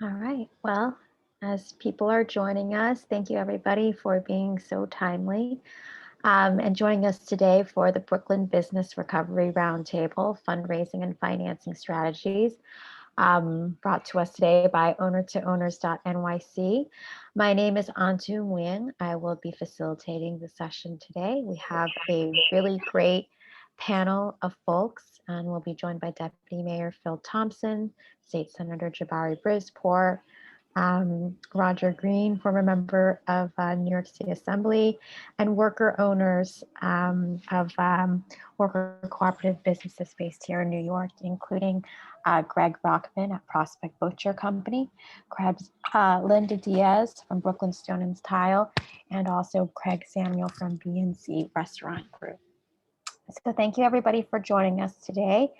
All right. Well, as people are joining us, thank you everybody for being so timely and joining us today for the Brooklyn Business Recovery Roundtable, Fundraising and Financing Strategies, brought to us today by ownertoowners.nyc. My name is Antu Nguyen. I will be facilitating the session today. We have a really great panel of folks, and we'll be joined by Deputy Mayor Phil Thompson, State Senator Jabari Brizport, Roger Green, former member of New York City Assembly, and worker owners of worker cooperative businesses based here in New York, including Greg Rockman at Prospect Butcher Company, Linda Diaz from Brooklyn Stone and Tile, and also Craig Samuel from B&C Restaurant Group. So thank you everybody for joining us today.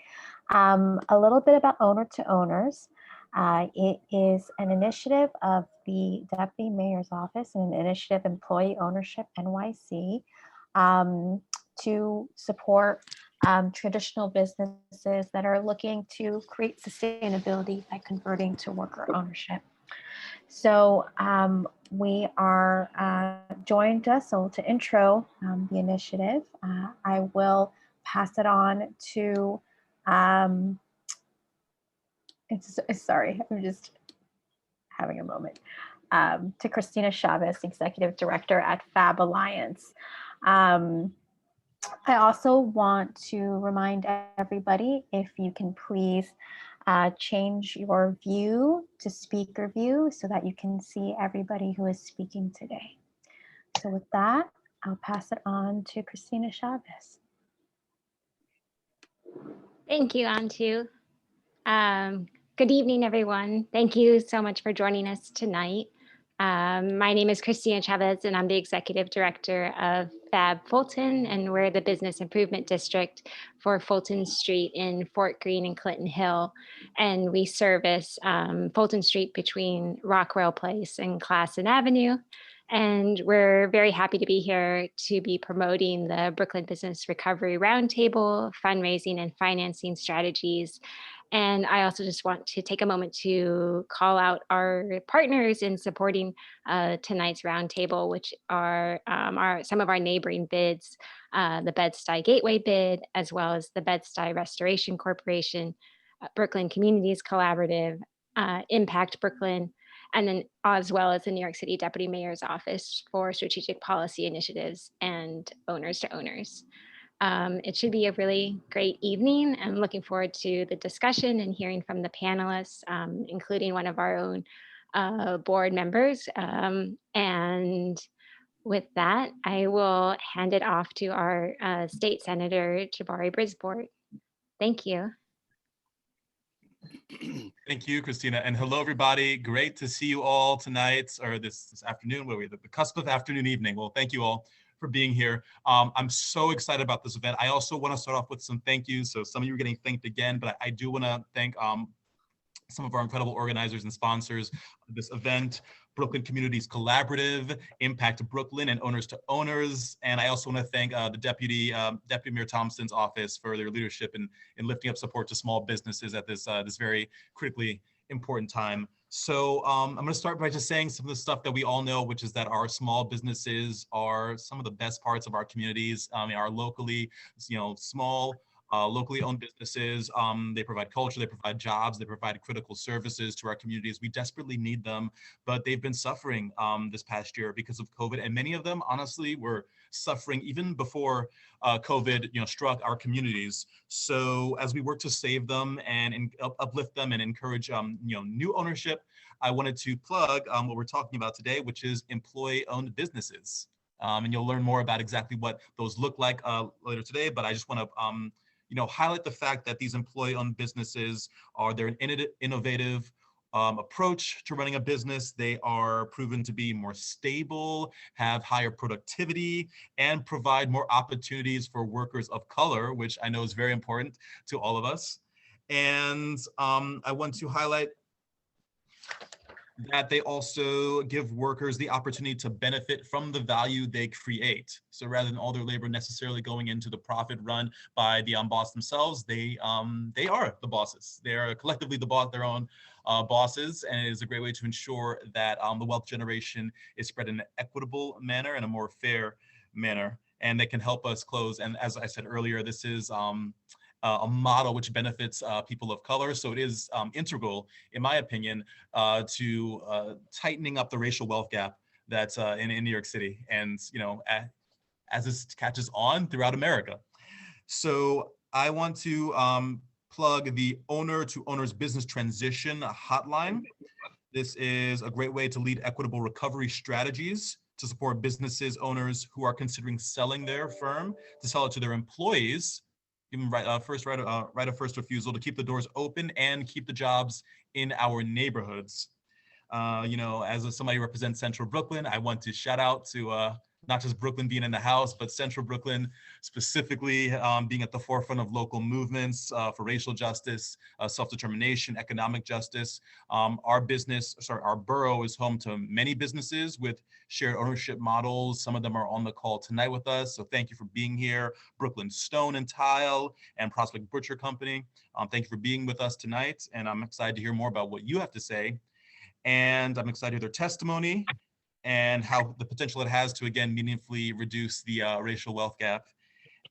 A little bit about Owner to Owners. It is an initiative of the Deputy Mayor's Office and an initiative Employee Ownership NYC to support traditional businesses that are looking to create sustainability by converting to worker ownership. So we are joined us, so to intro the initiative, I will pass it on to, sorry, I'm just having a moment, to Christina Chavez, Executive Director at Fab Alliance. I also want to remind everybody, if you can please change your view to speaker view so that you can see everybody who is speaking today. So with that, I'll pass it on to Christina Chavez. Thank you, Antu. Good evening, everyone. Thank you so much for joining us tonight. My name is Christina Chavez, and I'm the Executive Director of Fab Fulton, and we're the Business Improvement District for Fulton Street in Fort Greene and Clinton Hill. And we service Fulton Street between Rockwell Place and Classen Avenue. And we're very happy to be here to be promoting the Brooklyn Business Recovery Roundtable, fundraising and financing strategies. And I also just want to take a moment to call out our partners in supporting tonight's roundtable, which are some of our neighboring bids, the Bed-Stuy Gateway bid, as well as the Bed-Stuy Restoration Corporation, Brooklyn Communities Collaborative, Impact Brooklyn, and then as well as the New York City Deputy Mayor's Office for Strategic Policy Initiatives and Owners to Owners. It should be a really great evening. I'm looking forward to the discussion and hearing from the panelists, including one of our own board members. And with that, I will hand it off to our State Senator, Jabari Brizport. Thank you. Thank you, Christina. And hello, everybody. Great to see you all tonight, or this afternoon, where we're at the cusp of afternoon, evening. Well, thank you all for being here. I'm so excited about this event. I also want to start off with some thank yous. So some of you are getting thanked again, but I do want to thank some of our incredible organizers and sponsors of this event: Brooklyn Communities Collaborative, Impact Brooklyn, and Owners to Owners. And I also want to thank the Deputy Mayor Thompson's office for their leadership in lifting up support to small businesses at this very critically important time. So I'm going to start by just saying some of the stuff that we all know, which is that our small businesses are some of the best parts of our communities. Our locally, small, locally owned businesses. They provide culture, they provide jobs, they provide critical services to our communities. We desperately need them, but they've been suffering this past year because of COVID, and many of them, honestly, were suffering even before COVID, struck our communities. So as we work to save them and uplift them and encourage, new ownership, I wanted to plug what we're talking about today, which is employee-owned businesses. And you'll learn more about exactly what those look like later today. But I just want to highlight the fact that these employee-owned businesses they're an innovative approach to running a business. They are proven to be more stable, have higher productivity, and provide more opportunities for workers of color, which I know is very important to all of us. And I want to highlight that they also give workers the opportunity to benefit from the value they create. So rather than all their labor necessarily going into the profit run by the boss themselves, they are the bosses. They are collectively their own bosses, and it is a great way to ensure that the wealth generation is spread in an equitable manner and a more fair manner, and they can help us close. And as I said earlier, this is a model which benefits people of color. So it is integral, in my opinion, to tightening up the racial wealth gap that's in New York City, and as this catches on throughout America. So I want to plug the Owner to Owner's Business Transition Hotline. This is a great way to lead equitable recovery strategies to support businesses owners who are considering selling their firm, to sell it to their employees, give them right of first refusal, to keep the doors open and keep the jobs in our neighborhoods. As somebody who represents Central Brooklyn, I want to shout out to not just Brooklyn being in the house, but Central Brooklyn specifically being at the forefront of local movements for racial justice, self-determination, economic justice. Our borough is home to many businesses with shared ownership models. Some of them are on the call tonight with us, so thank you for being here. Brooklyn Stone and Tile and Prospect Butcher Company, thank you for being with us tonight, and I'm excited to hear more about what you have to say. And I'm excited to hear their testimony and how the potential it has to, again, meaningfully reduce the racial wealth gap.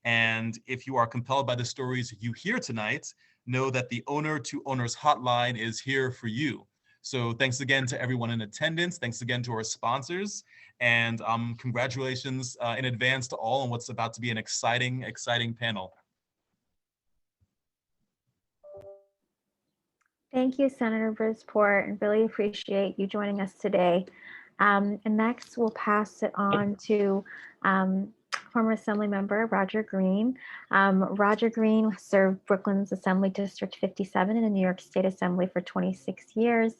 And if you are compelled by the stories you hear tonight, know that the Owner to Owners Hotline is here for you. So thanks again to everyone in attendance. Thanks again to our sponsors. And congratulations in advance to all on what's about to be an exciting, exciting panel. Thank you, Senator Bridgeport, and really appreciate you joining us today. And next, we'll pass it on to former Assembly Member Roger Green. Roger Green served Brooklyn's Assembly District 57 in the New York State Assembly for 26 years,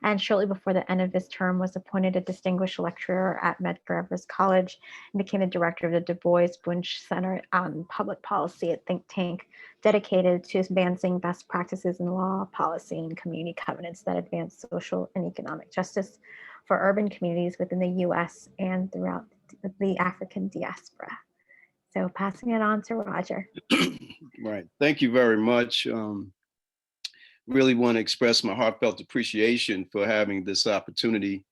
and shortly before the end of his term was appointed a distinguished lecturer at Medgar Evers College and became the director of the Du Bois Bunch Center on Public Policy, a think tank dedicated to advancing best practices in law, policy, and community covenants that advance social and economic justice for urban communities within the U.S. and throughout the African diaspora. So passing it on to Roger. Right. Thank you very much. Really want to express my heartfelt appreciation for having this opportunity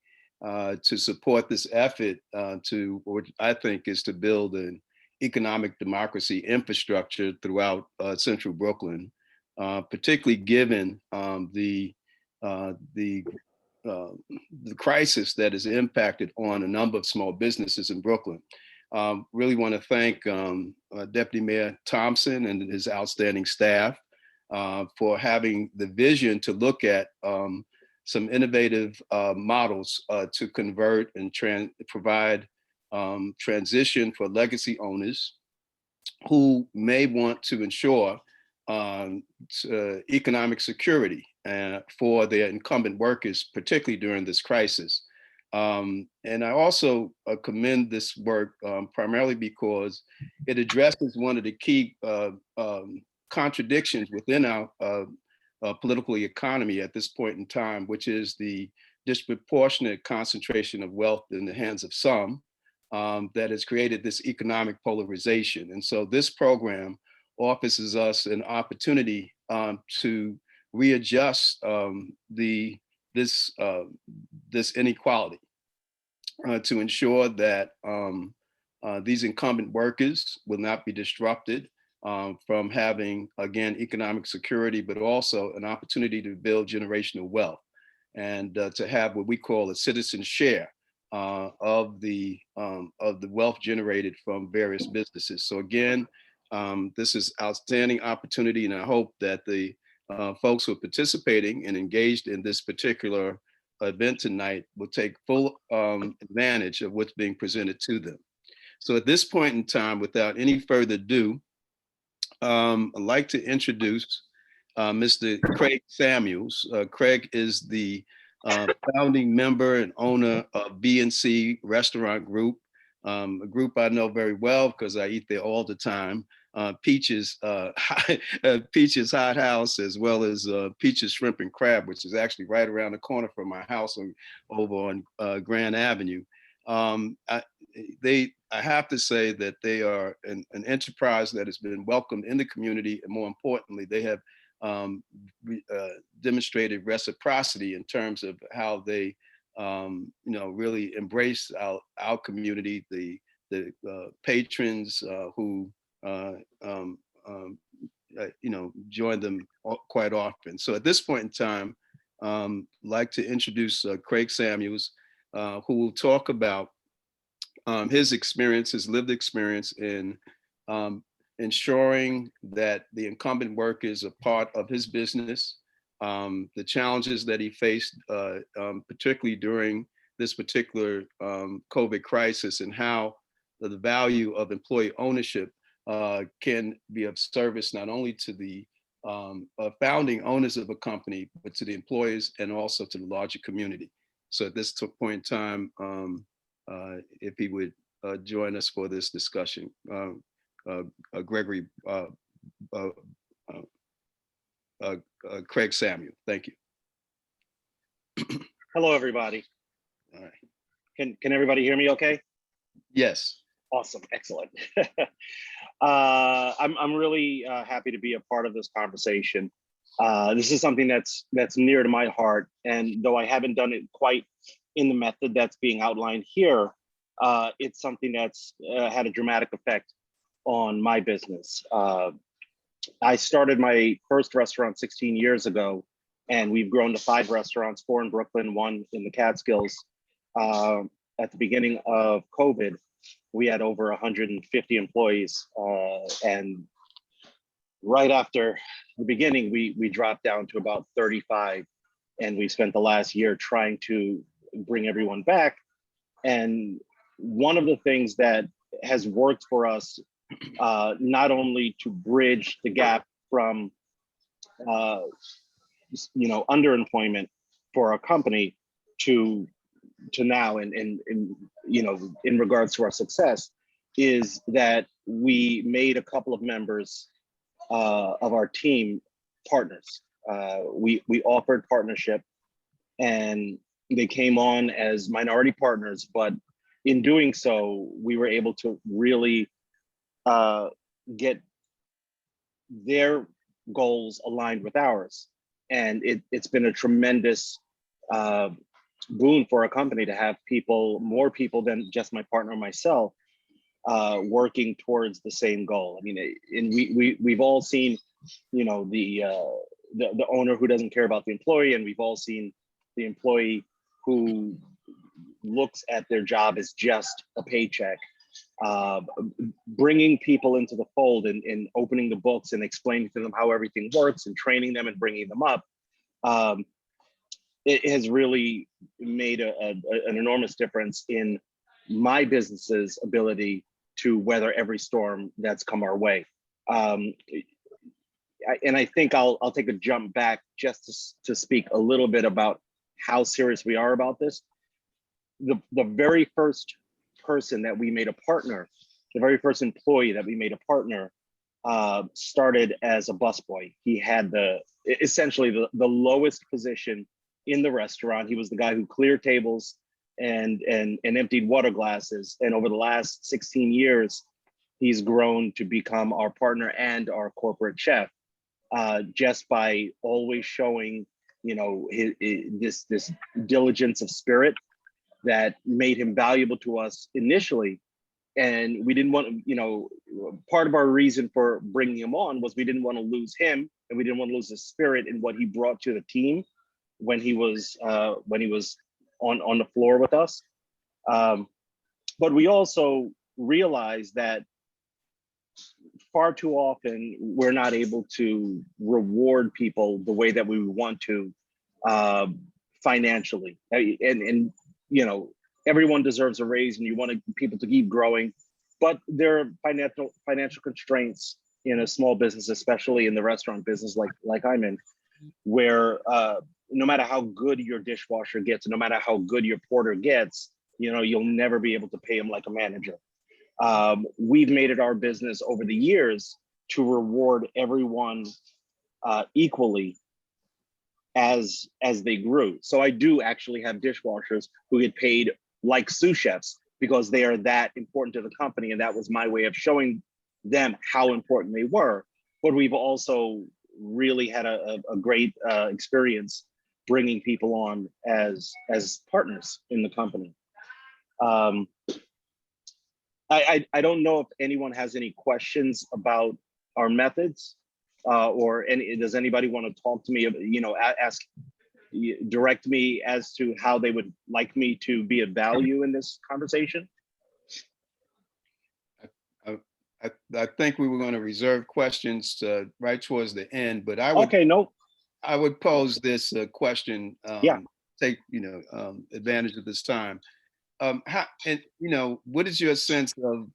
to support this effort to what I think is to build an economic democracy infrastructure throughout Central Brooklyn, particularly given the crisis that has impacted on a number of small businesses in Brooklyn. Really want to thank Deputy Mayor Thompson and his outstanding staff for having the vision to look at some innovative models to convert and provide transition for legacy owners who may want to ensure economic security for their incumbent workers, particularly during this crisis. And I also commend this work primarily because it addresses one of the key contradictions within our political economy at this point in time, which is the disproportionate concentration of wealth in the hands of some that has created this economic polarization. And so this program offers us an opportunity to readjust this inequality to ensure that these incumbent workers will not be disrupted from having, again, economic security, but also an opportunity to build generational wealth and to have what we call a citizen share of the wealth generated from various businesses. So again, this is outstanding opportunity, and I hope that the folks who are participating and engaged in this particular event tonight will take full advantage of what's being presented to them. So at this point in time, without any further ado, I'd like to introduce Mr. Craig Samuels. Craig is the founding member and owner of B&C Restaurant Group, a group I know very well because I eat there all the time. Peaches Peaches Hot House, as well as Peaches Shrimp and Crab, which is actually right around the corner from my house over on Grand Avenue. I have to say that they are an enterprise that has been welcomed in the community, and more importantly, they have demonstrated reciprocity in terms of how they, really embrace our community, the patrons who join them quite often. So at this point in time, I'd like to introduce Craig Samuels, who will talk about his experience, his lived experience in ensuring that the incumbent workers are part of his business, the challenges that he faced, particularly during this particular COVID crisis, and how the value of employee ownership can be of service not only to the founding owners of a company, but to the employees and also to the larger community. So at this point in time, if he would join us for this discussion, Gregory, Craig Samuel, thank you. Hello, everybody. All right. Can everybody hear me okay? Yes. Awesome, excellent. I'm really happy to be a part of this conversation. This is something that's near to my heart, and though I haven't done it quite in the method that's being outlined here, it's something that's had a dramatic effect on my business. I started my first restaurant 16 years ago, and we've grown to 5 restaurants, 4 in Brooklyn, 1 in the Catskills. At the beginning of COVID, we had over 150 employees, and right after the beginning, we dropped down to about 35, and we spent the last year trying to bring everyone back. And one of the things that has worked for us, not only to bridge the gap from underemployment for our company to now, and in regards to our success, is that we made a couple of members of our team partners. We offered partnership, and they came on as minority partners, but in doing so, we were able to really get their goals aligned with ours. And it's been a tremendous boon for our company to have more people than just my partner and myself, working towards the same goal. I mean, and we've all seen, the owner who doesn't care about the employee, and we've all seen the employee who looks at their job as just a paycheck. Bringing people into the fold and opening the books and explaining to them how everything works and training them and bringing them up, it has really made an enormous difference in my business's ability to weather every storm that's come our way. And I think I'll take a jump back just to speak a little bit about how serious we are about this. The very first person that we made a partner, the very first employee that we made a partner, started as a busboy. He had essentially the lowest position in the restaurant. He was the guy who cleared tables and emptied water glasses. And over the last 16 years, he's grown to become our partner and our corporate chef, just by always showing, this diligence of spirit that made him valuable to us initially. And we didn't want, part of our reason for bringing him on was we didn't want to lose him, and we didn't want to lose his spirit and what he brought to the team when he was on the floor with us. But we also realized that far too often we're not able to reward people the way that we want to financially. And everyone deserves a raise, and you want people to keep growing, but there are financial constraints in a small business, especially in the restaurant business like I'm in, where no matter how good your dishwasher gets, no matter how good your porter gets, you'll never be able to pay him like a manager. We've made it our business over the years to reward everyone equally as they grew. So I do actually have dishwashers who get paid like sous chefs because they are that important to the company, and that was my way of showing them how important they were. But we've also really had a great experience bringing people on as partners in the company. I don't know if anyone has any questions about our methods, or does anybody want to talk to me, direct me as to how they would like me to be of value in this conversation? I think we were going to reserve questions right towards the end, but I would I would pose this question. Take advantage of this time. What is your sense of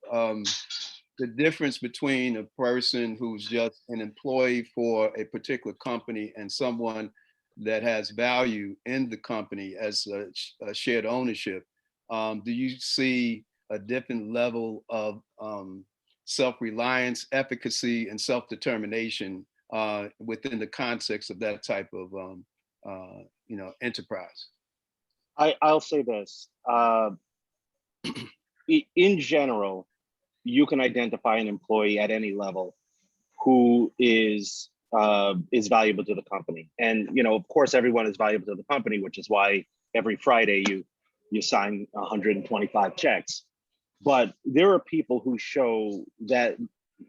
the difference between a person who's just an employee for a particular company and someone that has value in the company as a shared ownership? Do you see a different level of self-reliance, efficacy, and self-determination within the context of that type of enterprise? I'll say this. In general, you can identify an employee at any level who is valuable to the company. And of course, everyone is valuable to the company, which is why every Friday you sign 125 checks. But there are people who show that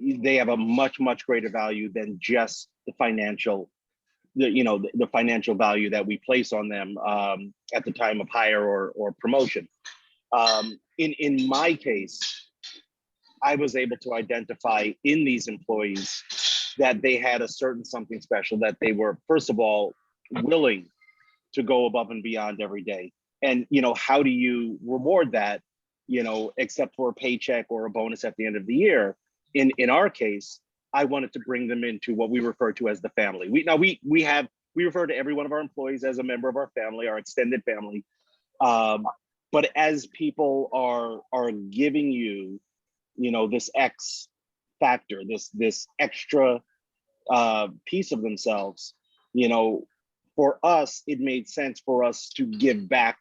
they have a much greater value than just the financial, the financial value that we place on them at the time of hire or promotion. In my case, I was able to identify in these employees that they had a certain something special, that they were, first of all, willing to go above and beyond every day. And how do you reward that? Except for a paycheck or a bonus at the end of the year. In our case, I wanted to bring them into what we refer to as the family. We refer to every one of our employees as a member of our family, our extended family. But as people are giving you, this X factor, this extra piece of themselves, for us, it made sense for us to give back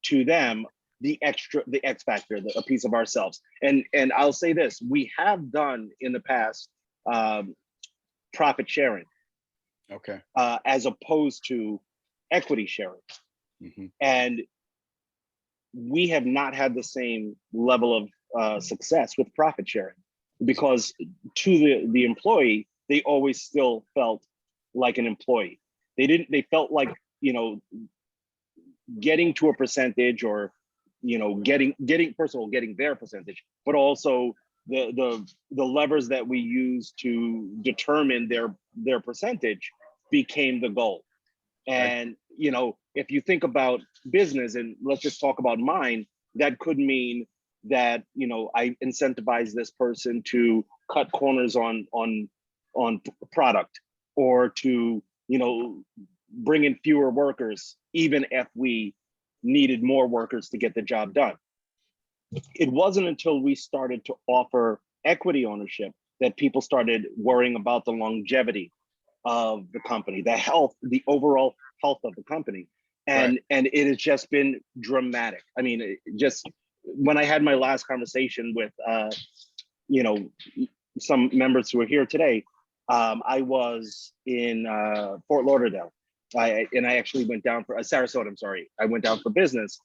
to them the X factor, a piece of ourselves. And I'll say this, we have done in the past profit sharing, okay, as opposed to equity sharing. Mm-hmm. And we have not had the same level of success with profit sharing, because to the employee, they always still felt like an employee. They felt like, getting to a percentage, or getting first of all getting their percentage, but also the levers that we use to determine their percentage became the goal. And if you think about business, and let's just talk about mine, that could mean that I incentivize this person to cut corners on product, or to bring in fewer workers, even if we needed more workers to get the job done. It wasn't until we started to offer equity ownership that people started worrying about the longevity of the company, the overall health of the company. And it has just been dramatic. I mean, just when I had my last conversation with some members who are here today, I was in Fort Lauderdale. I actually went down for Sarasota. I'm sorry. I went down for business,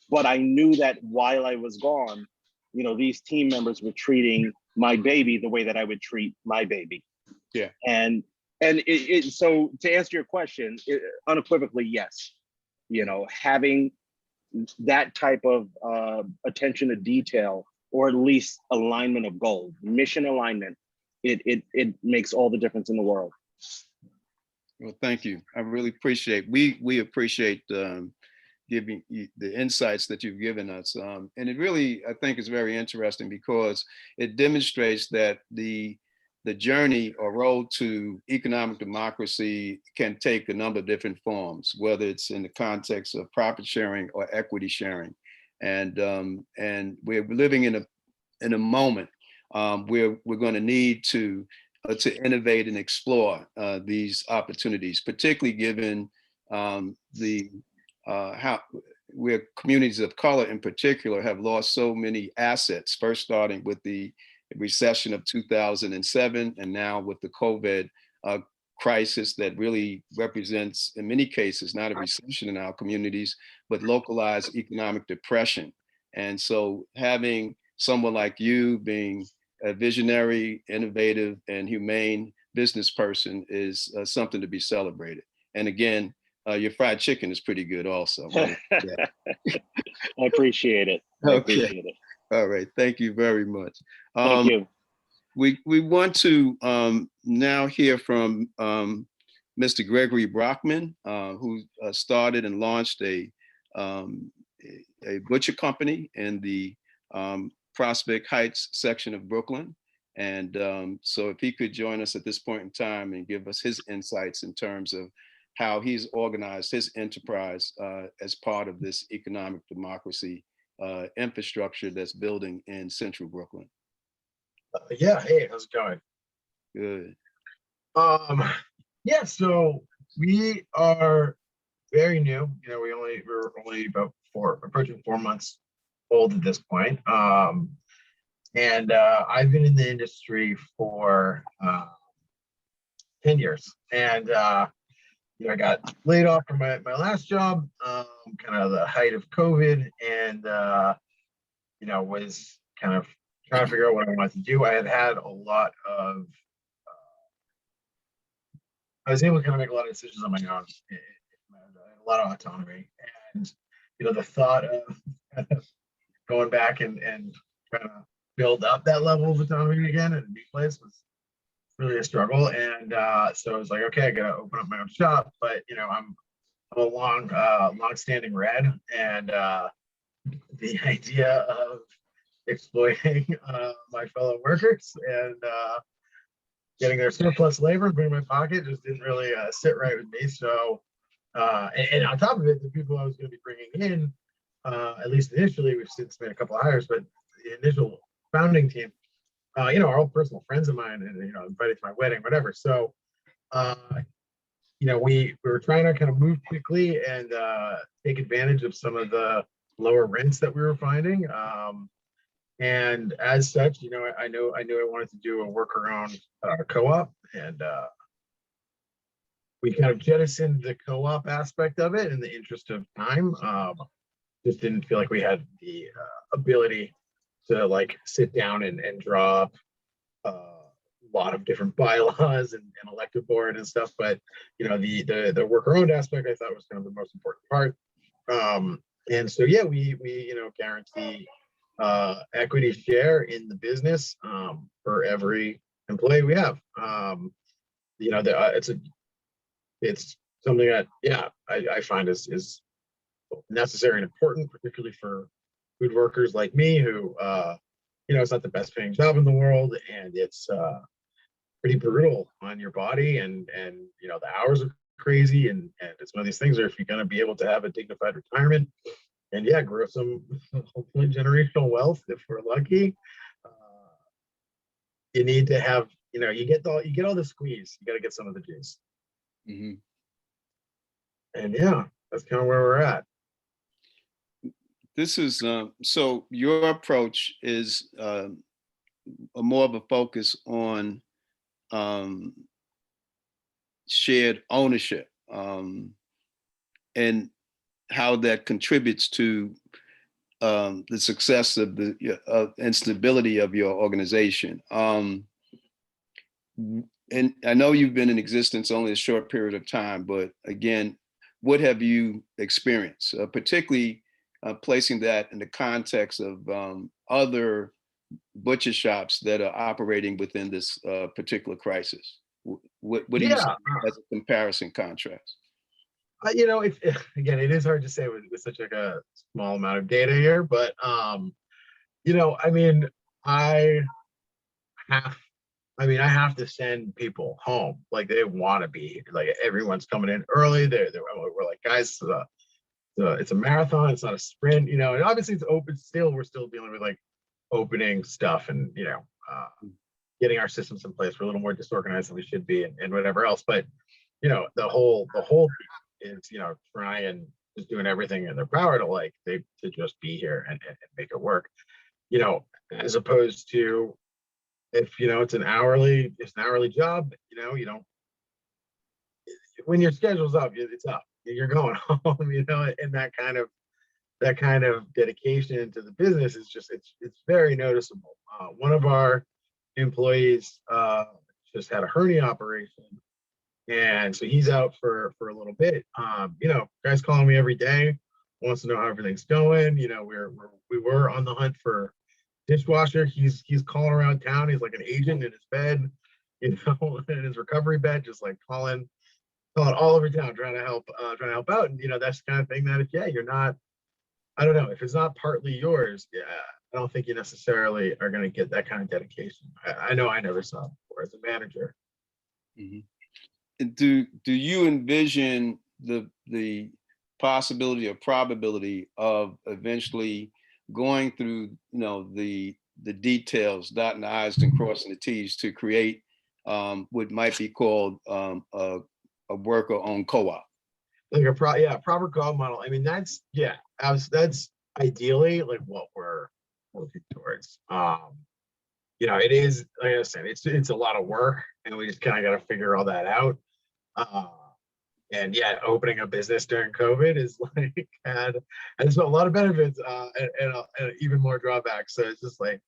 but I knew that while I was gone, these team members were treating my baby the way that I would treat my baby. Yeah. And so to answer your question, unequivocally, yes. Having that type of attention to detail, or at least alignment of goal, mission alignment, it makes all the difference in the world. Well, thank you. I really appreciate. We appreciate giving the insights that you've given us, and it really, I think, is very interesting, because it demonstrates that the journey or road to economic democracy can take a number of different forms, whether it's in the context of profit sharing or equity sharing, and we're living in in a moment, we're going to need to innovate and explore these opportunities, particularly given how where communities of color in particular have lost so many assets, first starting with the recession of 2007 and now with the COVID crisis that really represents, in many cases, not a recession in our communities, but localized economic depression. And so having someone like you being a visionary, innovative, and humane business person is something to be celebrated. And again, your fried chicken is pretty good also. I appreciate it. I appreciate it. All right. Thank you very much. Thank you. We want to now hear from Mr. Gregory Brockman, who started and launched a butcher company in the Prospect Heights section of Brooklyn. And so if he could join us at this point in time and give us his insights in terms of how he's organized his enterprise as part of this economic democracy infrastructure that's building in central Brooklyn. Yeah, hey, how's it going? Good. Yeah, so we are very new. You know, we're only about approaching 4 months old at this point. And I've been in the industry for 10 years. And you know, I got laid off from my last job, kind of the height of COVID, and you know, was kind of trying to figure out what I wanted to do. I had a lot of, I was able to kind of make a lot of decisions on my own. I had a lot of autonomy, and you know, the thought of going back and trying to build up that level of autonomy again at a new place was really a struggle. And so I was like, okay, I gotta open up my own shop. But you know, I'm a long-standing red, and the idea of exploiting my fellow workers and getting their surplus labor and putting in my pocket just didn't really sit right with me. So, and on top of it, the people I was going to be bringing in, at least initially, we've since made a couple of hires, but the initial founding team, you know, are all personal friends of mine, and you know, invited to my wedding, whatever. So, you know, we were trying to kind of move quickly and take advantage of some of the lower rents that we were finding. And as such, you know, I knew I wanted to do a workaround co-op, and we kind of jettisoned the co-op aspect of it in the interest of time. Just didn't feel like we had the ability to like sit down and draw up a lot of different bylaws and elective board and stuff. But you know, the worker-owned aspect I thought was kind of the most important part. And so yeah, we you know, guarantee equity share in the business for every employee we have. You know, it's something that, yeah, I find is necessary and important, particularly for food workers like me who, you know, it's not the best paying job in the world, and it's pretty brutal on your body, and you know, the hours are crazy, and it's one of these things where if you're going to be able to have a dignified retirement and yeah, grow some hopefully generational wealth if we're lucky, you need to have, you know, you get all the squeeze, you got to get some of the juice. Mm-hmm. And yeah, that's kind of where we're at. This is so your approach is more of a focus on shared ownership and how that contributes to the success of the and stability of your organization. And I know you've been in existence only a short period of time, but again, what have you experienced, particularly placing that in the context of other butcher shops that are operating within this particular crisis? What do you see as a comparison contrast? You know, again, it is hard to say with such like a small amount of data here, but you know, I mean, I have to send people home. Like they want to be, like everyone's coming in early. We're like, guys, it's a marathon. It's not a sprint, you know. And obviously it's open still. We're still dealing with like opening stuff and, getting our systems in place. We're a little more disorganized than we should be and whatever else. But, the whole is, try and just doing everything in their power to just be here and make it work, as opposed to if, it's an hourly job, you don't, when your schedule's up, it's up, you're going home, and that kind of dedication to the business is just, it's very noticeable. One of our employees just had a hernia operation, and so he's out for a little bit. Guys calling me every day, wants to know how everything's going. We were on the hunt for dishwasher. He's calling around town. He's like an agent in his bed, in his recovery bed, just like calling all over town, trying to help out. And that's the kind of thing that if you're not, I don't know, if it's not partly yours, I don't think you necessarily are going to get that kind of dedication. I know I never saw it before as a manager. Mm-hmm. Do you envision the possibility or probability of eventually going through the details, dotting the I's and crossing the T's to create what might be called a worker-owned co-op? Like a proper co-op model. I mean, that's ideally like what we're working towards. It is, like I said, it's a lot of work, and we just kind of got to figure all that out. And opening a business during COVID is like had a lot of benefits and even more drawbacks. So it's just like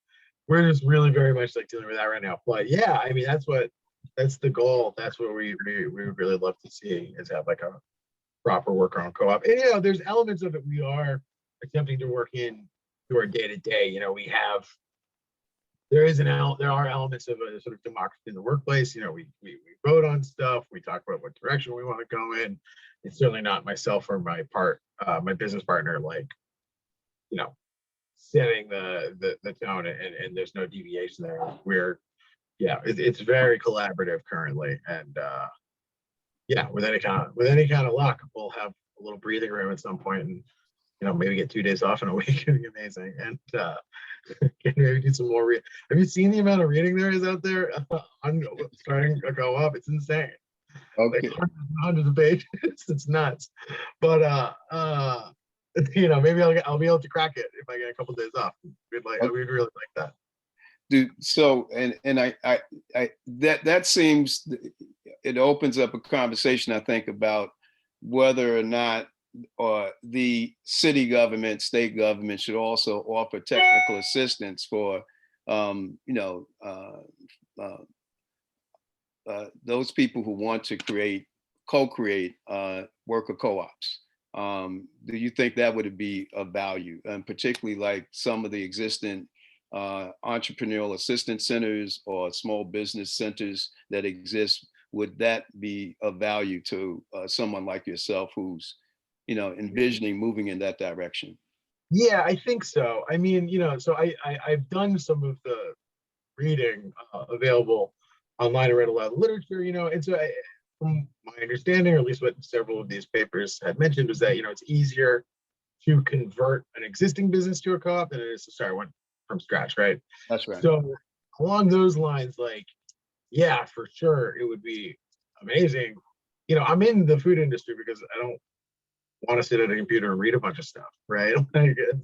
we're just really very much like dealing with that right now. But I mean, that's the goal. That's what we would really love to see, is have like a proper worker-owned co-op. And there's elements of it we are attempting to work in to our day-to-day. There are elements of a sort of democracy in the workplace. We vote on stuff. We talk about what direction we want to go in. It's certainly not myself or my business partner, setting the tone, and there's no deviation there. It's very collaborative currently, and with any kind of luck, we'll have a little breathing room at some point, and maybe get 2 days off in a week. It'd be amazing. And can maybe do some more have you seen the amount of reading there is out there on starting to go up? It's insane. Okay. Like hundreds of pages. It's nuts. But maybe I'll be able to crack it if I get a couple of days off. We'd really like that. Dude, so and I that seems, it opens up a conversation, I think, about whether or not the city government, state government should also offer technical assistance for those people who want to co-create worker co-ops. Do you think that would be of value, and particularly like some of the existing entrepreneurial assistance centers or small business centers that exist? Would that be of value to someone like yourself who's envisioning moving in that direction? Yeah, I think so. I mean, so I've done some of the reading available online. I read a lot of literature, and so from my understanding, or at least what several of these papers had mentioned, was that it's easier to convert an existing business to a co-op than it is to start one from scratch, right? That's right. So along those lines, for sure, it would be amazing. I'm in the food industry because I don't want to sit at a computer and read a bunch of stuff, right?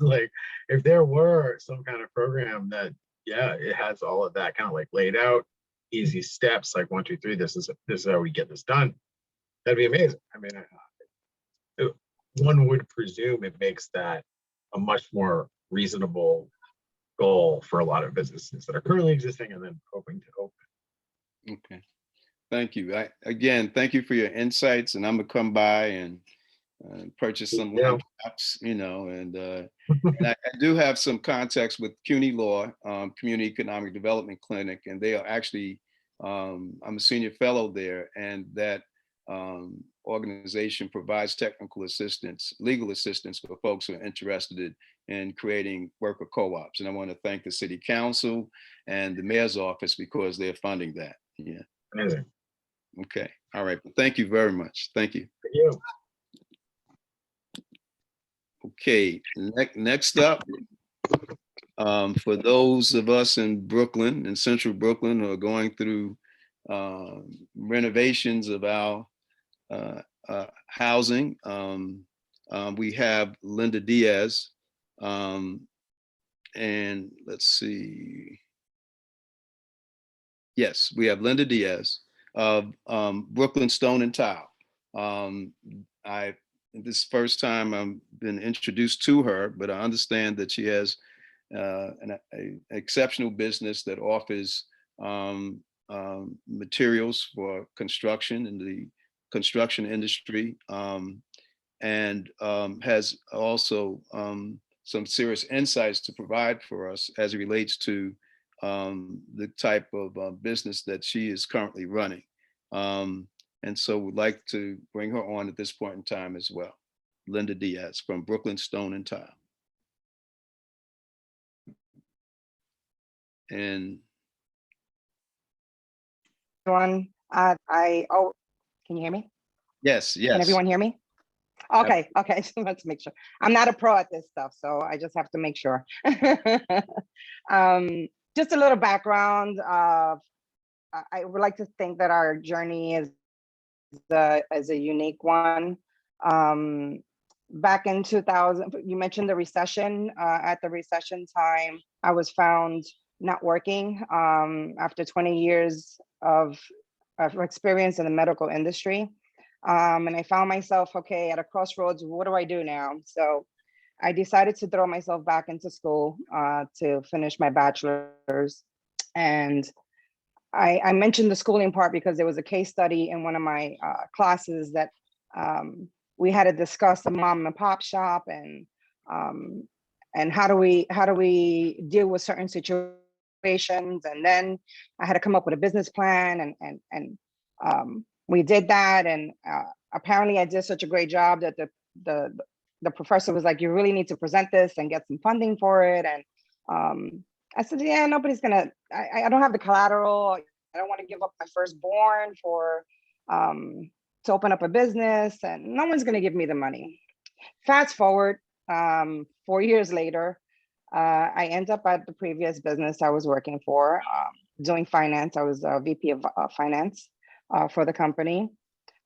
Like if there were some kind of program that, it has all of that kind of laid out, easy steps, like 1, 2, 3, this is how we get this done. That'd be amazing. I mean, one would presume it makes that a much more reasonable goal for a lot of businesses that are currently existing and then hoping to open. Okay, thank you. Thank you for your insights, and I'm gonna come by and purchase some laptops, and I do have some contacts with CUNY Law, Community Economic Development Clinic, and they are actually, I'm a senior fellow there, and that organization provides technical assistance, legal assistance for folks who are interested in creating worker co-ops. And I want to thank the city council and the mayor's office because they're funding that. Yeah. Amazing. Okay. All right. Thank you very much. Thank you. Thank you. Okay. Next up, For those of us in Brooklyn, in central Brooklyn, who are going through renovations of our housing, we have Linda Diaz. And let's see. Yes, we have Linda Diaz of Brooklyn Stone and Tile. This first time I've been introduced to her, but I understand that she has an exceptional business that offers materials for construction in the construction industry, and has also some serious insights to provide for us as it relates to the type of business that she is currently running. And so we'd like to bring her on at this point in time as well. Linda Diaz from Brooklyn Stone and Tile. And everyone, can you hear me? yes, yes. Can everyone hear me? Okay, okay, so let's make sure. I'm not a pro at this stuff, so I just have to make sure. Just a little background. I would like to think that our journey is a unique one. Back in 2000, you mentioned the recession. At the recession time, I was found not working after 20 years of experience in the medical industry. And I found myself, okay, at a crossroads, what do I do now? So I decided to throw myself back into school to finish my bachelor's. And I mentioned the schooling part because there was a case study in one of my classes that we had to discuss a mom and pop shop and how do we deal with certain situations. And then I had to come up with a business plan and we did that. And apparently I did such a great job that the professor was like, you really need to present this and get some funding for it. And I said, yeah, nobody's gonna, I don't have the collateral. I don't want to give up my firstborn for to open up a business, and no one's gonna give me the money. Fast forward 4 years later, I end up at the previous business I was working for, doing finance. I was a VP of finance for the company.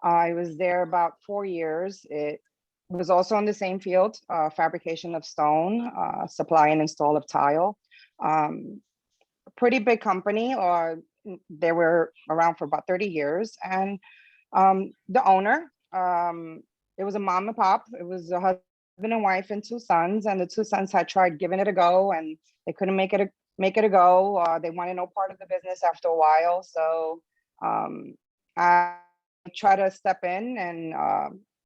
I was there about 4 years. It was also in the same field, fabrication of stone, supply and install of tile. Pretty big company, or they were around for about 30 years. And the owner, it was a mom and pop. It was a husband and wife and 2 sons, and the 2 sons had tried giving it a go, and they couldn't make it a go. They wanted no part of the business after a while. So I try to step in and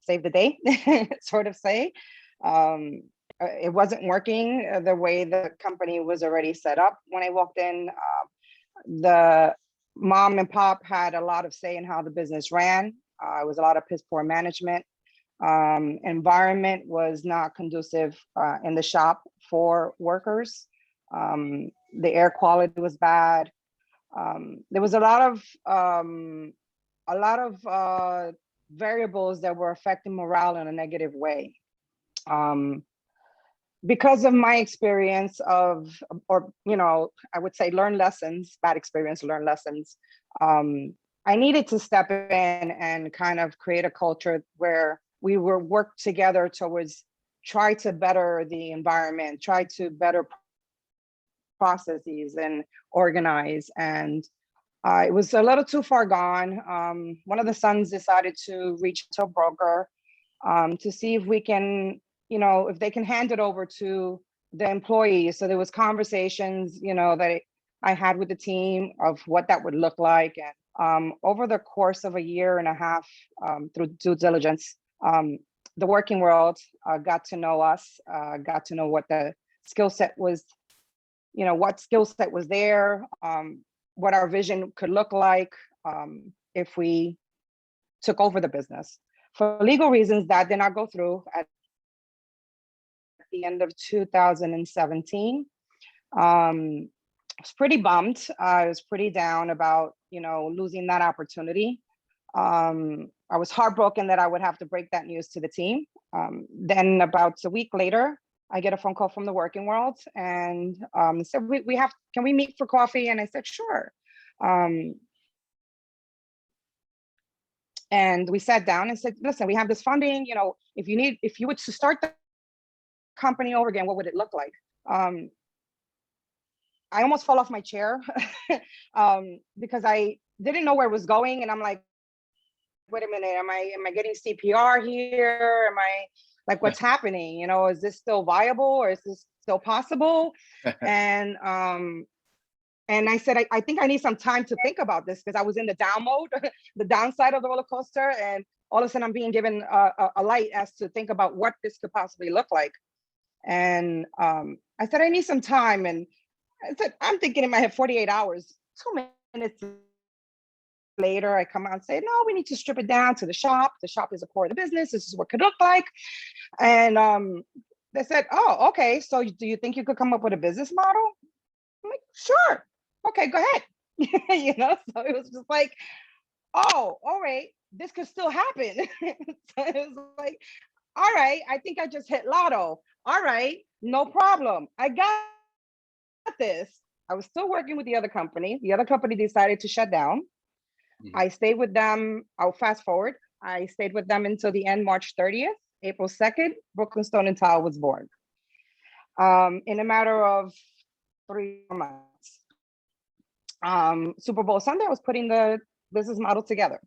save the day, sort of say. It wasn't working the way the company was already set up. When I walked in, the mom and pop had a lot of say in how the business ran. It was a lot of piss poor management. Environment was not conducive in the shop for workers. The air quality was bad. There was a lot of variables that were affecting morale in a negative way. Because of my experience of, or, I would say learn lessons, bad experience, learn lessons. I needed to step in and kind of create a culture where we were work together towards try to better the environment, try to better processes and organize. And it was a little too far gone. One of the sons decided to reach to a broker to see if we can, if they can hand it over to the employees. So there was conversations, that I had with the team of what that would look like. And over the course of a year and a half, through due diligence, the working world got to know us, got to know what the skill set was, what skill set was there, what our vision could look like if we took over the business. For legal reasons, that did not go through at the end of 2017. I was pretty bummed. I was pretty down about, losing that opportunity. I was heartbroken that I would have to break that news to the team. Then about a week later, I get a phone call from the working world, and said, can we meet for coffee? And I said, sure. And we sat down and said, listen, we have this funding, you know, if you were to start the company over again, what would it look like? I almost fell off my chair because I didn't know where it was going. And I'm like, wait a minute, am I getting CPR here? Am I like, what's happening? You know, is this still viable, or is this still possible? And I said, I think I need some time to think about this, because I was in the down mode, the downside of the roller coaster. And all of a sudden I'm being given a light as to think about what this could possibly look like. And I said, I need some time. And I said, I'm thinking in my head, 48 hours, 2 minutes later, I come out and say, no, we need to strip it down to the shop. The shop is a core of the business. This is what it could look like. And they said, oh, okay. So do you think you could come up with a business model? I'm like, sure. Okay, go ahead. You know, so it was just like, oh, all right, this could still happen. So it was like, all right, I think I just hit lotto. All right, no problem. I got this. I was still working with the other company. The other company decided to shut down. I stayed with them. I'll fast forward. I stayed with them until the end, March 30th, April 2nd, Brooklyn Stone and Tile was born. In a matter of 3 months. Super Bowl Sunday, I was putting the business model together.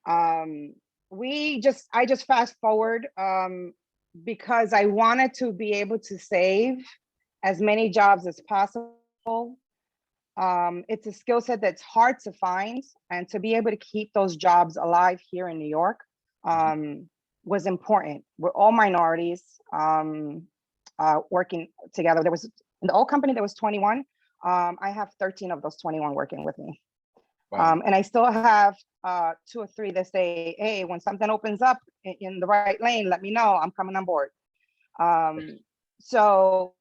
I just fast forward because I wanted to be able to save as many jobs as possible. It's a skill set that's hard to find, and to be able to keep those jobs alive here in New York was important. We're all minorities working together. There was, in the old company, there was 21. I have 13 of those 21 working with me. Wow. And I still have 2 or 3 that say, hey, when something opens up in the right lane, let me know, I'm coming on board. So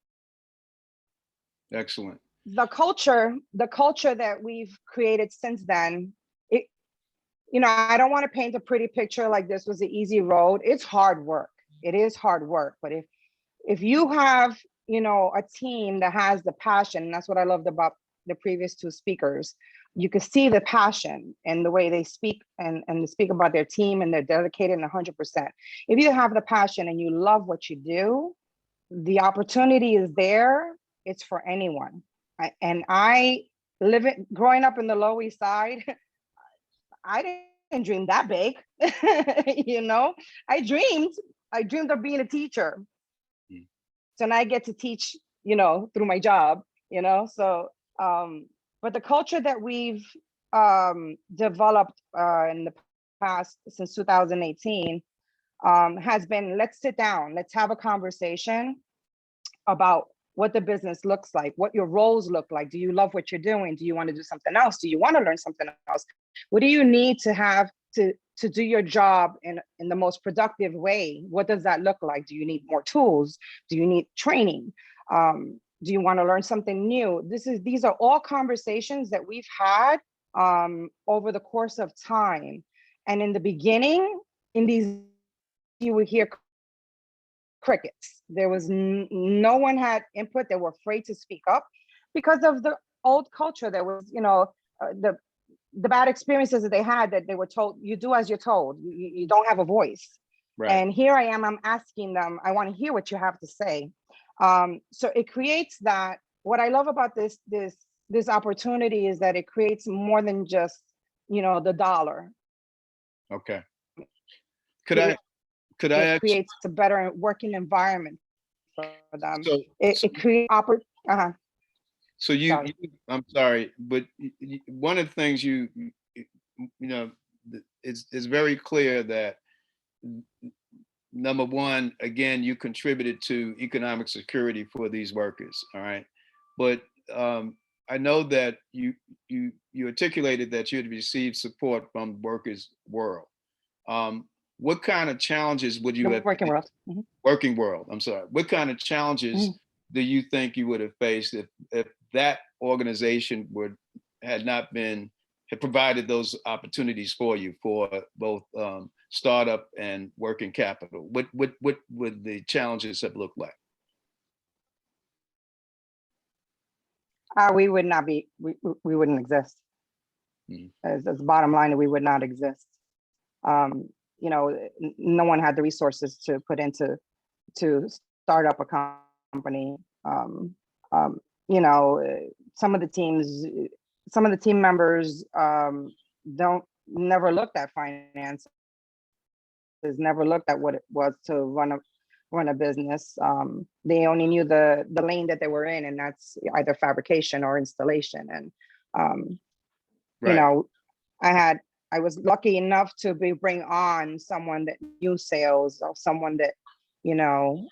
excellent. The culture that we've created since then, I don't want to paint a pretty picture like this was an easy road. It's hard work. It is hard work. But if you have, a team that has the passion, and that's what I loved about the previous 2 speakers, you could see the passion and the way they speak and they speak about their team, and they're dedicated 100%. If you have the passion and you love what you do, the opportunity is there. It's for anyone. Growing up in the Lower East Side, I didn't dream that big. I dreamed of being a teacher. So now I get to teach, through my job, so, but the culture that we've developed in the past, since 2018, has been, let's sit down, let's have a conversation about what the business looks like, what your roles look like. Do you love what you're doing? Do you want to do something else? Do you want to learn something else? What do you need to have to do your job in the most productive way? What does that look like? Do you need more tools? Do you need training? Do you want to learn something new? These are all conversations that we've had over the course of time. And in the beginning, you would hear crickets. There was no one had input. They were afraid to speak up because of the old culture. There was, the bad experiences that they had, that they were told, you do as you're told, you don't have a voice. Right. And here I am, I'm asking them, I want to hear what you have to say. So it creates that. What I love about this opportunity is that it creates more than just, the dollar. Okay. Could I it creates a better working environment for them. So it creates So I'm sorry, but one of the things it's very clear that, number one, again, you contributed to economic security for these workers. All right. But I know that you articulated that you had received support from the workers' world. What kind of challenges would you have? Working world. Working world. I'm sorry. What kind of challenges do you think you would have faced if that organization had provided those opportunities for you for both startup and working capital? What would the challenges have looked like? We would not be, we wouldn't exist. Mm. As bottom line, we would not exist. You know, no one had the resources to put into to start up a company. You know, some of the team members don't never looked at finance, never looked at what it was to run a business. They only knew the lane that they were in, and that's either fabrication or installation. And you Right. know, I was lucky enough to bring on someone that knew sales, or someone that, you know,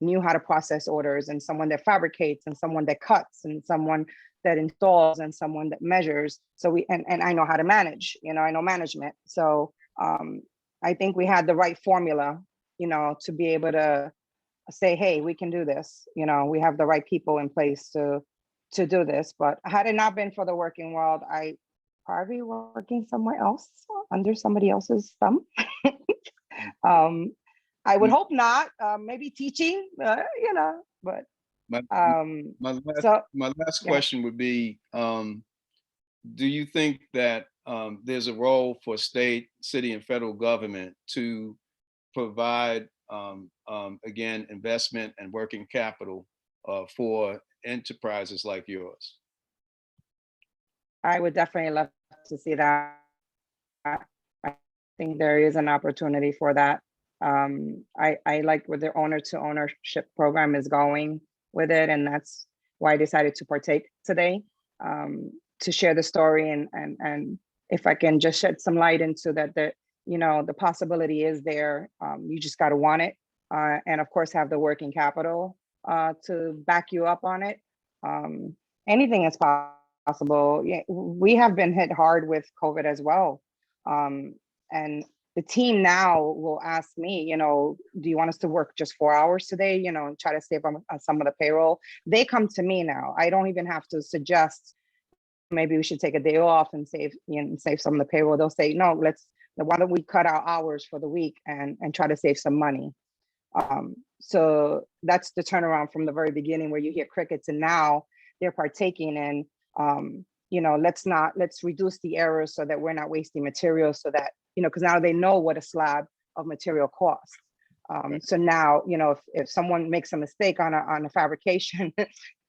knew how to process orders, and someone that fabricates, and someone that cuts, and someone that installs, and someone that measures. So and I know how to manage, you know, I know management. So I think we had the right formula, you know, to be able to say, hey, we can do this. You know, we have the right people in place to do this. But had it not been for the working world, I probably working somewhere else under somebody else's thumb. I would hope not. Maybe teaching, you know. But My, so my last yeah. question would be, do you think that there's a role for state, city, and federal government to provide, again, investment and working capital for enterprises like yours? I would definitely love to see that. I think there is an opportunity for that. I like where the owner to ownership program is going with it, and that's why I decided to partake today, to share the story, and if I can just shed some light into that, you know, the possibility is there. You just got to want it, and of course have the working capital to back you up on it. Anything is possible. Yeah, we have been hit hard with COVID as well. And the team now will ask me, you know, do you want us to work just 4 hours today, you know, and try to save on some of the payroll? They come to me now. I don't even have to suggest maybe we should take a day off and save, you know, save some of the payroll. They'll say, no, why don't we cut our hours for the week and try to save some money? So that's the turnaround from the very beginning, where you hear crickets, and now they're partaking in, you know, let's reduce the errors so that we're not wasting materials, so that, you know, because now they know what a slab of material costs. So now, you know, if someone makes a mistake on a fabrication,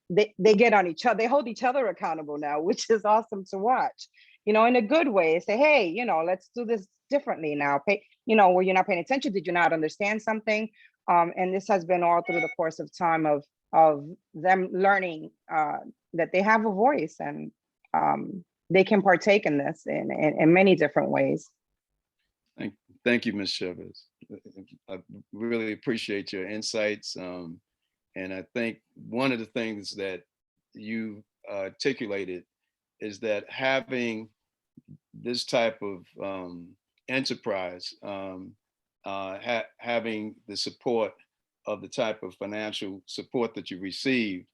they get on each other, they hold each other accountable now, which is awesome to watch, you know, in a good way. Say, hey, you know, let's do this differently now. You know, where you're not paying attention, did you not understand something? And this has been all through the course of time of them learning that they have a voice, and they can partake in this in many different ways. Thank you, Ms. Chavez. I really appreciate your insights. And I think one of the things that you articulated is that having this type of enterprise, having the support of the type of financial support that you received,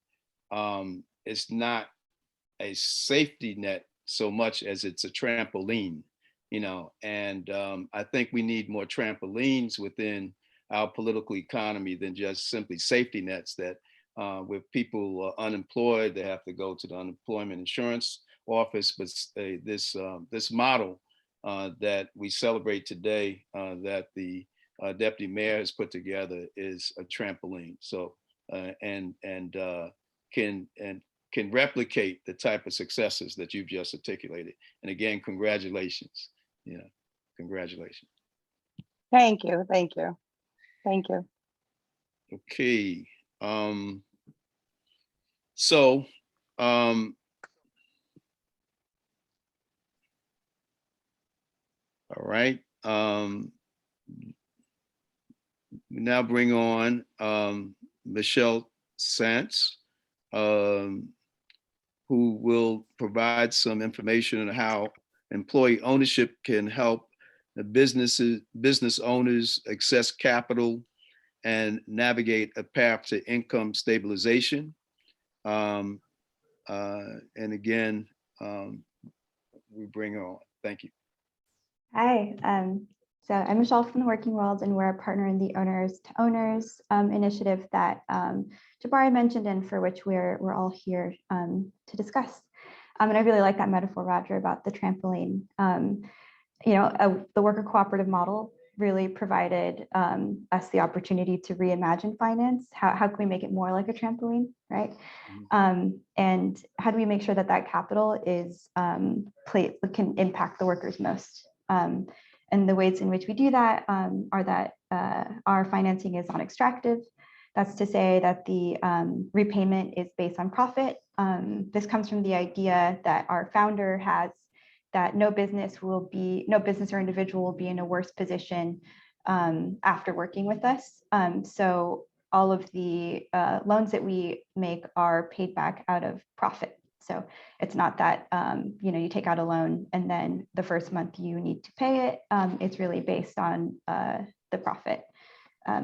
it's not a safety net so much as it's a trampoline, you know. And I think we need more trampolines within our political economy than just simply safety nets that with people unemployed, they have to go to the unemployment insurance office. But this model that we celebrate today, that the deputy mayor has put together, is a trampoline. So and can replicate the type of successes that you've just articulated. And again, congratulations. Yeah, congratulations. Thank you, thank you, thank you. Okay. So all right. We now bring on Michelle Santz, who will provide some information on how employee ownership can help the business owners access capital and navigate a path to income stabilization. And again, we bring her on. Thank you. Hi, So I'm Michelle from the Working World, and we're a partner in the Owners to Owners initiative that Jabari mentioned, and for which we're all here to discuss. And I really like that metaphor, Roger, about the trampoline. The worker cooperative model really provided us the opportunity to reimagine finance. How can we make it more like a trampoline, right? And how do we make sure that that capital is can impact the workers most? And the ways in which we do that are that our financing is non-extractive. That's to say that the repayment is based on profit. This comes from the idea that our founder has that no business or individual will be in a worse position after working with us. So all of the loans that we make are paid back out of profit. So it's not that you take out a loan and then the first month you need to pay it. It's really based on the profit.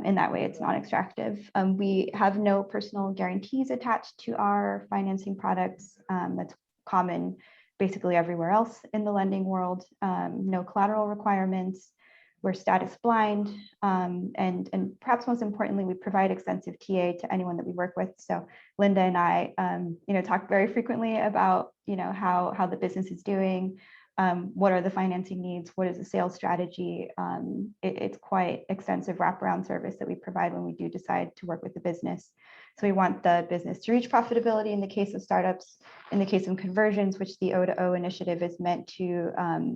In that way, it's non-extractive. We have no personal guarantees attached to our financing products. That's common basically everywhere else in the lending world. No collateral requirements. We're status blind. And perhaps most importantly, we provide extensive TA to anyone that we work with. So Linda and I, talk very frequently about, how the business is doing. What are the financing needs? What is the sales strategy? It's quite extensive wraparound service that we provide when we do decide to work with the business. So we want the business to reach profitability in the case of startups, in the case of conversions, which the O2O initiative is meant to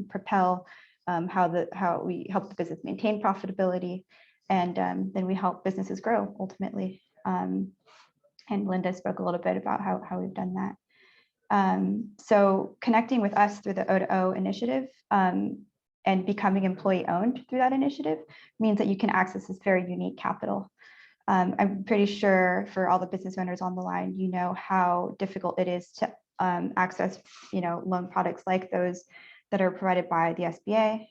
propel, how we help the business maintain profitability, and then we help businesses grow ultimately. And Linda spoke a little bit about how we've done that. So connecting with us through the O2O initiative and becoming employee owned through that initiative means that you can access this very unique capital. I'm pretty sure for all the business owners on the line, how difficult it is to access, loan products like those that are provided by the SBA,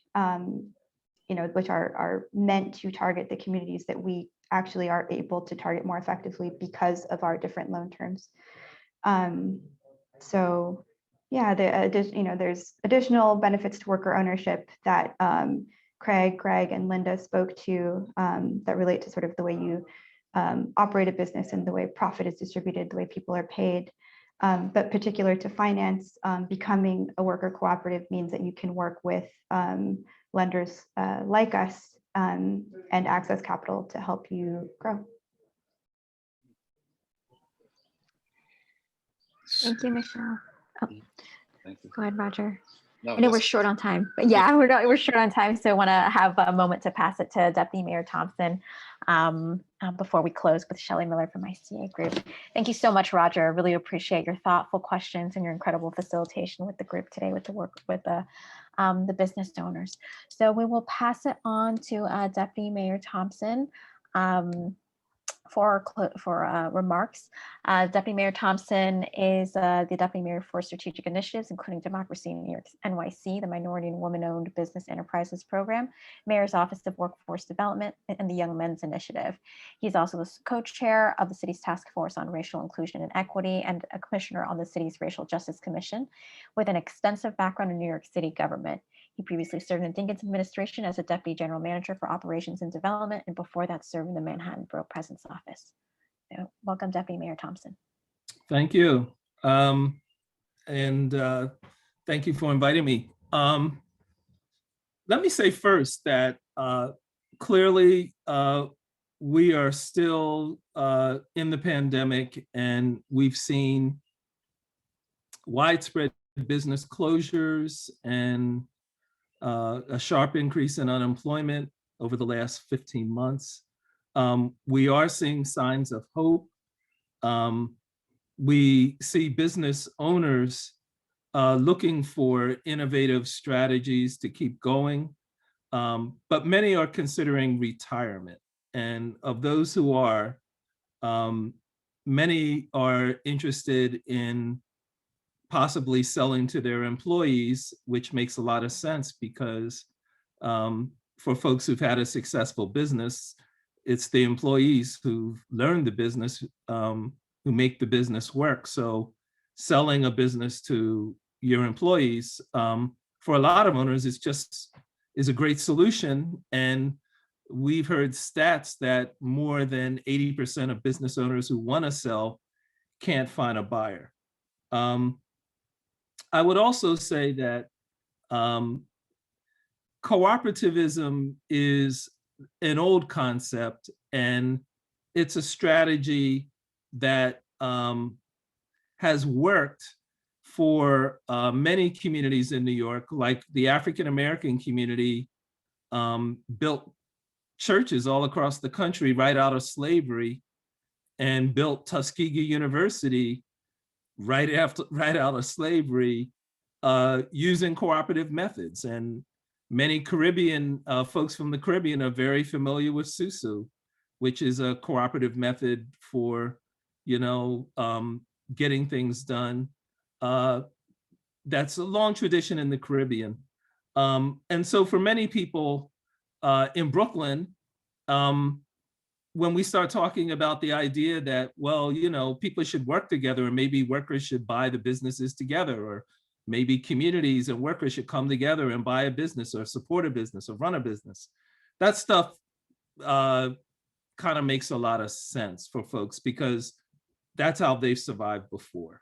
which are meant to target the communities that we actually are able to target more effectively because of our different loan terms. So yeah, there's additional benefits to worker ownership that Craig, Greg, and Linda spoke to that relate to sort of the way you operate a business and the way profit is distributed, the way people are paid. But particular to finance, becoming a worker cooperative means that you can work with lenders like us and access capital to help you grow. Thank you, Michelle. Oh, Thank you. go ahead, Roger. No, I know we're short on time, but yeah, we're short on time. So I want to have a moment to pass it to Deputy Mayor Thompson before we close with Shelley Miller from my CA group. Thank you so much, Roger. I really appreciate your thoughtful questions and your incredible facilitation with the group today with the work with the business owners. So we will pass it on to Deputy Mayor Thompson for remarks. Deputy Mayor Thompson is the Deputy Mayor for Strategic Initiatives, including Democracy in New York NYC, the Minority and Women-Owned Business Enterprises Program, Mayor's Office of Workforce Development, and the Young Men's Initiative. He's also the co-chair of the city's Task Force on Racial Inclusion and Equity and a commissioner on the city's Racial Justice Commission, with an extensive background in New York City government. He previously served in the Dinkins administration as a Deputy General Manager for Operations and Development, and before that served in the Manhattan Borough President's Office. So, welcome, Deputy Mayor Thompson. Thank you. Thank you for inviting me. Let me say first that clearly we are still in the pandemic, and we've seen widespread business closures and a sharp increase in unemployment over the last 15 months. We are seeing signs of hope. We see business owners looking for innovative strategies to keep going, but many are considering retirement. And of those who are, many are interested in possibly selling to their employees, which makes a lot of sense because for folks who've had a successful business, it's the employees who've learned the business who make the business work. So selling a business to your employees, for a lot of owners, it's just is a great solution. And we've heard stats that more than 80% of business owners who want to sell can't find a buyer. I would also say that cooperativism is an old concept, and it's a strategy that has worked for many communities in New York, like the African American community built churches all across the country right out of slavery, and built Tuskegee University right out of slavery, using cooperative methods. And many Caribbean folks from the Caribbean are very familiar with Susu, which is a cooperative method for, getting things done. That's a long tradition in the Caribbean. And so for many people in Brooklyn, when we start talking about the idea that, well, people should work together, and maybe workers should buy the businesses together, or maybe communities and workers should come together and buy a business or support a business or run a business. That stuff kind of makes a lot of sense for folks, because that's how they've survived before.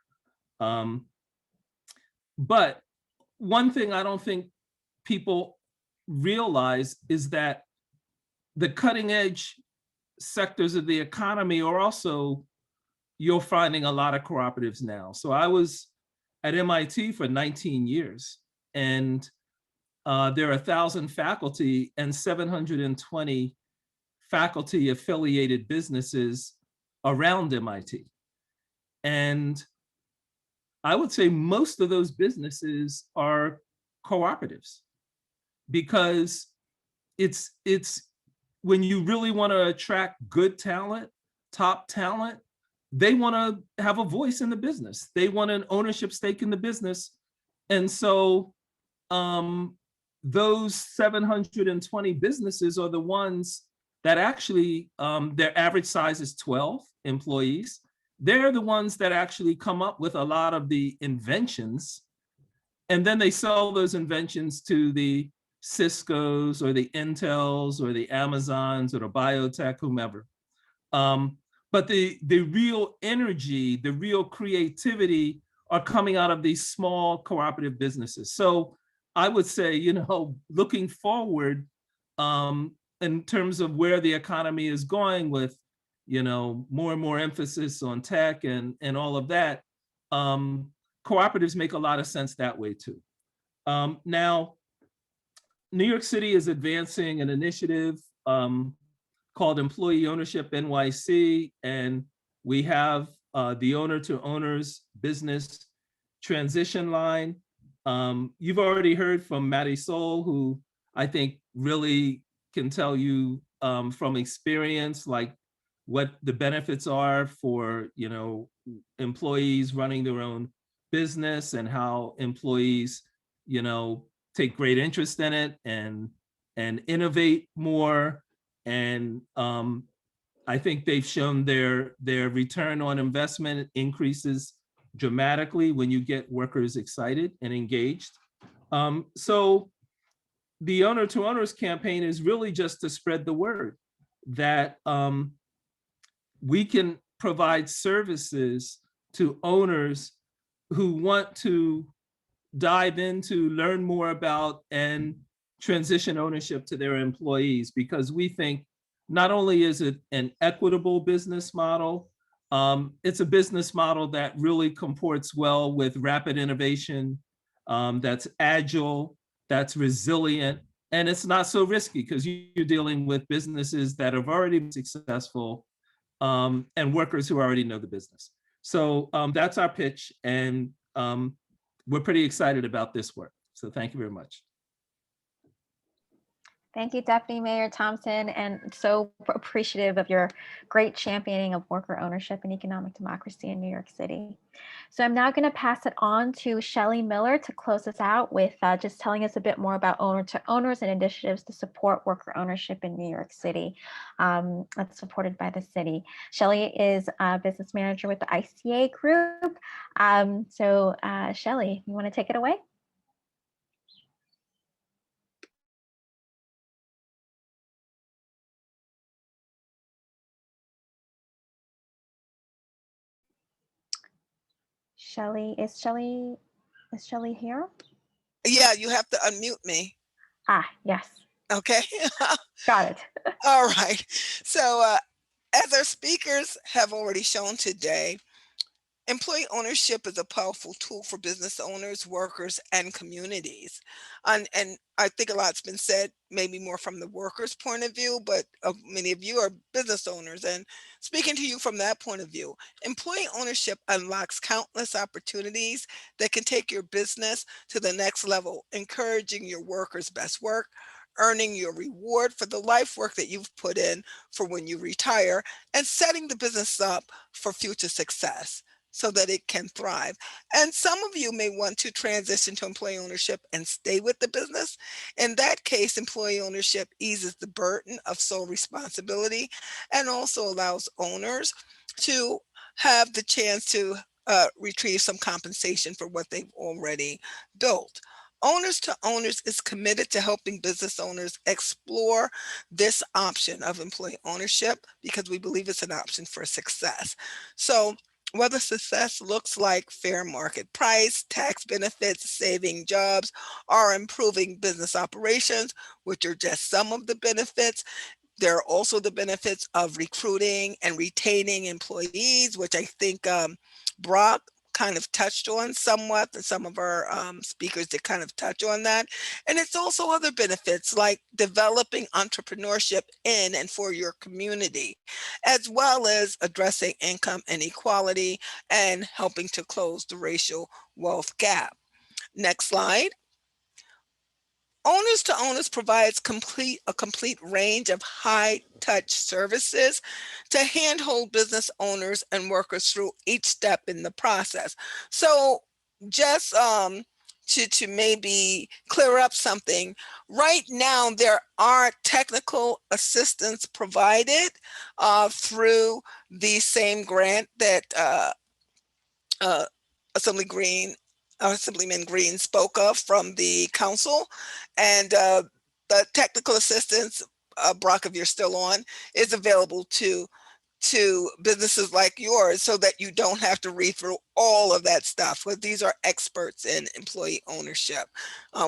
But one thing I don't think people realize is that the cutting edge sectors of the economy are also, you're finding a lot of cooperatives now. So I was at MIT for 19 years, and there are 1,000 faculty and 720 faculty affiliated businesses around MIT. And I would say most of those businesses are cooperatives, because it's when you really want to attract good talent, top talent, they want to have a voice in the business. They want an ownership stake in the business. And so those 720 businesses are the ones that actually, their average size is 12 employees. They're the ones that actually come up with a lot of the inventions. And then they sell those inventions to the Cisco's or the Intels or the Amazons or the biotech, whomever. But the real energy, the real creativity are coming out of these small cooperative businesses. So I would say, looking forward in terms of where the economy is going with, more and more emphasis on tech and all of that, cooperatives make a lot of sense that way too. Now, New York City is advancing an initiative called Employee Ownership NYC, and we have the owner to owners business transition line. You've already heard from Marisol, who I think really can tell you from experience, like what the benefits are for, employees running their own business, and how employees, take great interest in it and innovate more. And I think they've shown their return on investment increases dramatically when you get workers excited and engaged. So the Owner to Owners campaign is really just to spread the word that we can provide services to owners who want to dive into, learn more about, and transition ownership to their employees, because we think not only is it an equitable business model, it's a business model that really comports well with rapid innovation, that's agile, that's resilient, and it's not so risky, because you're dealing with businesses that have already been successful and workers who already know the business. So that's our pitch, and we're pretty excited about this work. So thank you very much. Thank you, Deputy Mayor Thompson, and so appreciative of your great championing of worker ownership and economic democracy in New York City. So I'm now going to pass it on to Shelley Miller to close us out with just telling us a bit more about owner to owners and initiatives to support worker ownership in New York City that's supported by the city. Shelley is a business manager with the ICA group. Shelley, you want to take it away? Is Shelley here? Yeah, you have to unmute me. Ah, yes, Okay. got it. All right. So as our speakers have already shown today, employee ownership is a powerful tool for business owners, workers, and communities. And I think a lot's been said, maybe more from the workers' point of view, but many of you are business owners. And speaking to you from that point of view, employee ownership unlocks countless opportunities that can take your business to the next level, encouraging your workers' best work, earning your reward for the life work that you've put in for when you retire, and setting the business up for future success so that it can thrive. And some of you may want to transition to employee ownership and stay with the business. In that case, employee ownership eases the burden of sole responsibility and also allows owners to have the chance to retrieve some compensation for what they've already built. Owners to Owners is committed to helping business owners explore this option of employee ownership because we believe it's an option for success. So whether success looks like fair market price, tax benefits, saving jobs, or improving business operations, which are just some of the benefits. There are also the benefits of recruiting and retaining employees, which I think Brock kind of touched on somewhat, and some of our speakers did kind of touch on that. And it's also other benefits like developing entrepreneurship in and for your community, as well as addressing income inequality and helping to close the racial wealth gap. Next slide. Owners to Owners provides a complete range of high-touch services to handhold business owners and workers through each step in the process. So just to maybe clear up something, right now there are technical assistance provided through the same grant that Assemblyman Green spoke of from the council, and the technical assistance, Brock, if you're still on, is available to businesses like yours so that you don't have to read through all of that stuff. But these are experts in employee ownership,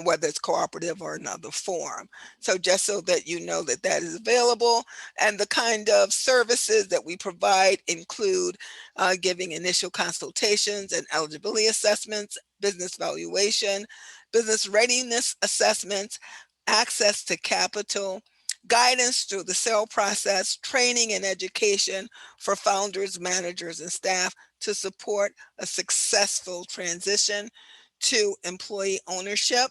whether it's cooperative or another form. So just so that you know that that is available, and the kind of services that we provide include giving initial consultations and eligibility assessments, business valuation, business readiness assessments, access to capital, guidance through the sale process, training and education for founders, managers, and staff to support a successful transition to employee ownership.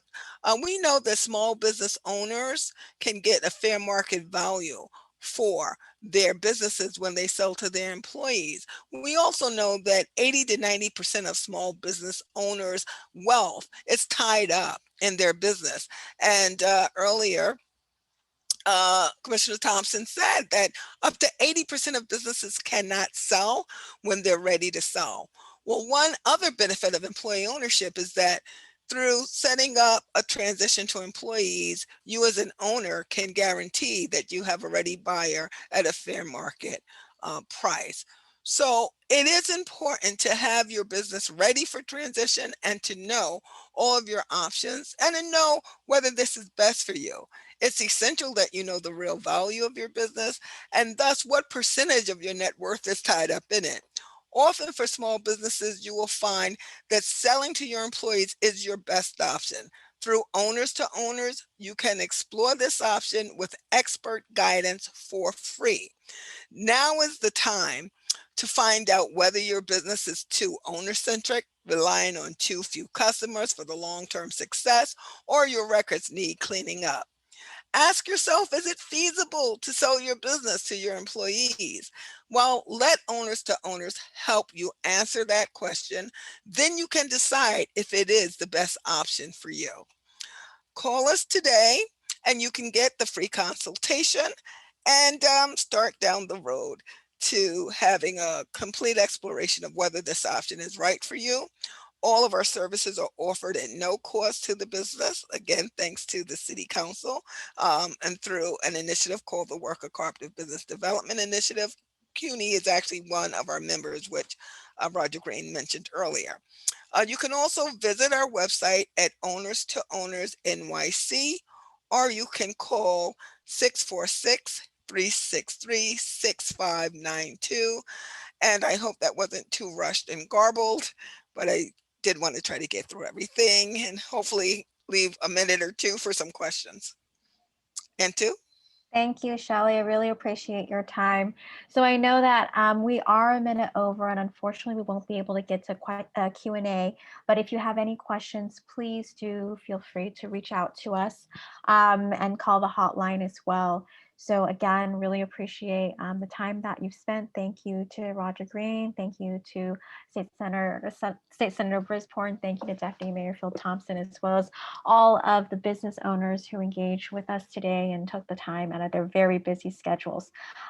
We know that small business owners can get a fair market value for their businesses when they sell to their employees. We also know that 80 to 90% of small business owners' wealth is tied up in their business. And earlier, Commissioner Thompson said that up to 80% of businesses cannot sell when they're ready to sell. Well, one other benefit of employee ownership is that through setting up a transition to employees, you as an owner can guarantee that you have a ready buyer at a fair market price. So it is important to have your business ready for transition and to know all of your options and to know whether this is best for you. It's essential that you know the real value of your business and thus what percentage of your net worth is tied up in it. Often for small businesses, you will find that selling to your employees is your best option. Through Owners to Owners, you can explore this option with expert guidance for free. Now is the time to find out whether your business is too owner-centric, relying on too few customers for the long-term success, or your records need cleaning up. Ask yourself, is it feasible to sell your business to your employees? Well, let Owners to Owners help you answer that question. Then you can decide if it is the best option for you. Call us today and you can get the free consultation and start down the road to having a complete exploration of whether this option is right for you. All of our services are offered at no cost to the business, again, thanks to the City Council and through an initiative called the Worker Cooperative Business Development Initiative, CUNY is actually one of our members, which Roger Green mentioned earlier. You can also visit our website at Owners to Owners NYC, or you can call 646-363-6592. And I hope that wasn't too rushed and garbled, but I did want to try to get through everything and hopefully leave a minute or two for some questions. And two. Thank you, Shelley. I really appreciate your time. So I know that we are a minute over, and unfortunately we won't be able to get to quite a Q&A, but if you have any questions, please do feel free to reach out to us and call the hotline as well. So again, really appreciate the time that you've spent. Thank you to Roger Green. Thank you to State Senator Brisbourne. Thank you to Deputy Mayor Phil Thompson, as well as all of the business owners who engaged with us today and took the time out of their very busy schedules.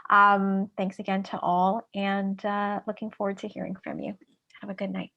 Thanks again to all, and looking forward to hearing from you. Have a good night.